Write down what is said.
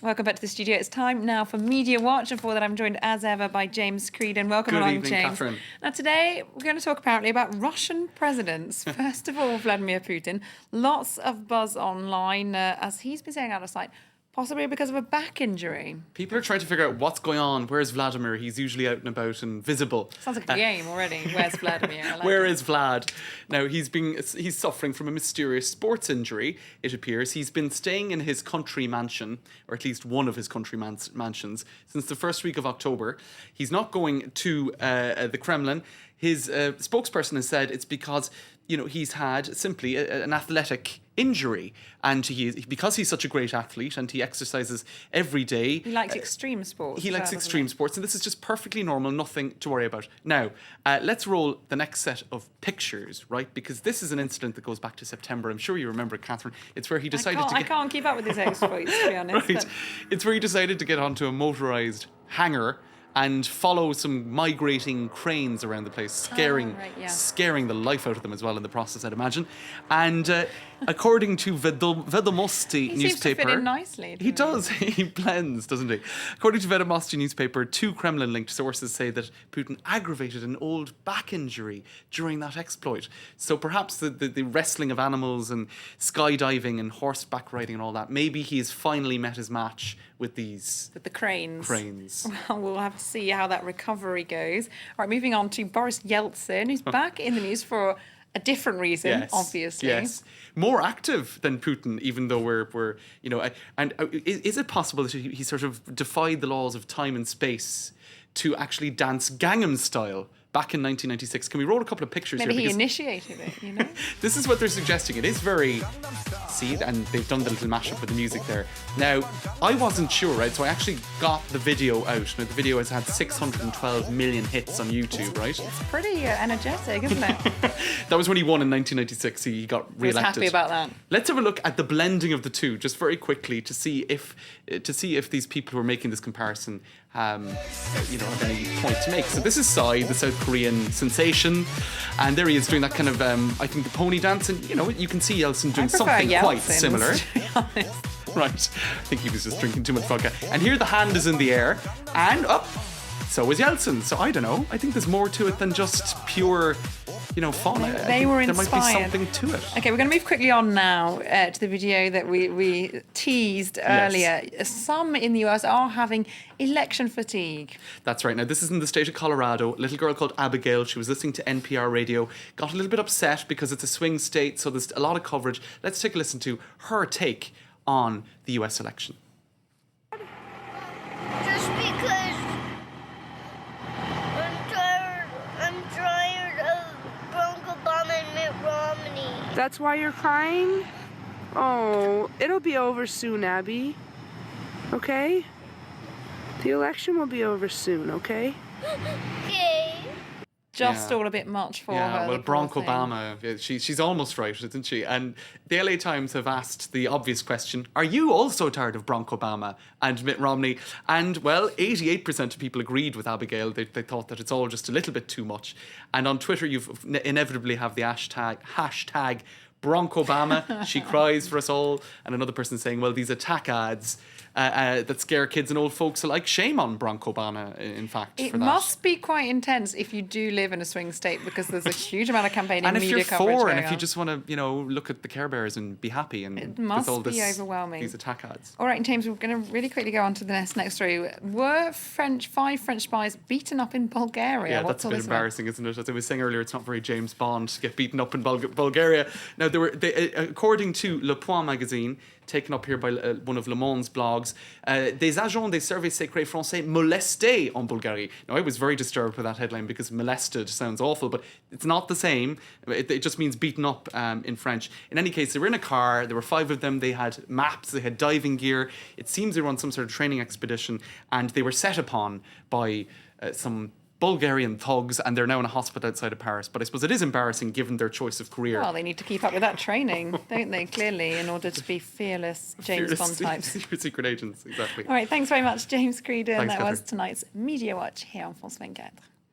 Welcome back to the studio. It's time now for Media Watch, and for that I'm joined as ever by James Creedon. Welcome along, evening, James. Catherine. Now today we're going to talk apparently about Russian presidents. First of all, Vladimir Putin. Lots of buzz online as he's been staying out of sight, possibly because of a back injury. People are trying to figure out what's going on. Where's Vladimir? He's usually out and about and visible. Sounds like a game already. Where's Vladimir? I like Where it. is Vlad? Now, he's suffering from a mysterious sports injury, it appears. He's been staying in his country mansion, or at least one of his country mansions, since the first week of October. He's not going to the Kremlin. His spokesperson has said it's because, he's had simply an athletic injury, and because he's such a great athlete and he exercises every day. He likes extreme sports. He likes extreme sports, and this is just perfectly normal, nothing to worry about. Now, let's roll the next set of pictures, right? Because this is an incident that goes back to September. I'm sure you remember it, Catherine. It's where he decided I can't keep up with his exploits, to be honest. Right. It's where he decided to get onto a motorised hangar and follow some migrating cranes around the place, scaring the life out of them as well in the process, I'd imagine. And according to Vedomosti newspaper... He seems to fit in nicely. He does. He blends, doesn't he? According to Vedomosti newspaper, two Kremlin-linked sources say that Putin aggravated an old back injury during that exploit. So perhaps the wrestling of animals and skydiving and horseback riding and all that, maybe he has finally met his match with these... With the cranes. Cranes. Well, we'll have to see how that recovery goes. All right, moving on to Boris Yeltsin, who's back in the news for a different reason, obviously. Yes, more active than Putin, even though we're is it possible that he sort of defied the laws of time and space to actually dance Gangnam Style back in 1996? Can we roll a couple of pictures Maybe here? He initiated it, This is what they're suggesting. It is very... See, and they've done the little mashup with the music there. Now, I wasn't sure, right? So I actually got the video out. Now, the video has had 612 million hits on YouTube, right? It's pretty energetic, isn't it? That was when he won in 1996. He got re-elected. He was happy about that. Let's have a look at the blending of the two, just very quickly, to see if these people who are making this comparison have any point to make. So this is Psy, the South Korean sensation, and there he is doing that kind of, I think, the pony dance, and you can see Yeltsin doing something quite similar. To be honest. Right, I think he was just drinking too much vodka. And here the hand is in the air, and up. So is Yeltsin. So I don't know. I think there's more to it than just pure, fun. They were inspired. There might be something to it. Okay, we're going to move quickly on now to the video that we teased earlier. Some in the US are having election fatigue. That's right. Now, this is in the state of Colorado. A little girl called Abigail, she was listening to NPR radio, got a little bit upset because it's a swing state, so there's a lot of coverage. Let's take a listen to her take on the US election. Just because I'm tired of Barack Obama and Mitt Romney. That's why you're crying? Oh, it'll be over soon, Abby. Okay? The election will be over soon, okay? Okay. Just all a bit much for her. Yeah, well, Barack Obama, she's almost right, isn't she? And the LA Times have asked the obvious question, are you also tired of Barack Obama and Mitt Romney? And, well, 88% of people agreed with Abigail. They thought that it's all just a little bit too much. And on Twitter, you've inevitably have the hashtag Barack Obama, she cries for us all. And another person saying, well, these attack ads that scare kids and old folks alike. Shame on Barack Obama, in fact, it for that. must be quite intense if you do live in a swing state, because there's a huge amount of campaigning and media coverage. And if you're going if you on. just want to, look at the Care Bears and be happy, and it must all be overwhelming. These attack ads. All right, and James, we're going to really quickly go on to the next story. Were five French spies beaten up in Bulgaria? Yeah, that's a bit embarrassing, isn't it? As I was saying earlier, it's not very James Bond to get beaten up in Bulgaria. Now, according to Le Point magazine, taken up here by one of Le Monde's blogs, des agents des services secrets français molestés en Bulgarie. Now, I was very disturbed with that headline because molested sounds awful, but it's not the same. It just means beaten up in French. In any case, they were in a car. There were 5 of them. They had maps. They had diving gear. It seems they were on some sort of training expedition, and they were set upon by some Bulgarian thugs, and they're now in a hospital outside of Paris. But I suppose it is embarrassing given their choice of career. Well, they need to keep up with that training, don't they, clearly, in order to be fearless James Bond types. Secret agents, exactly. All right, thanks very much, James Creedon. Thanks, that was Catherine. tonight's Media Watch here on France 24.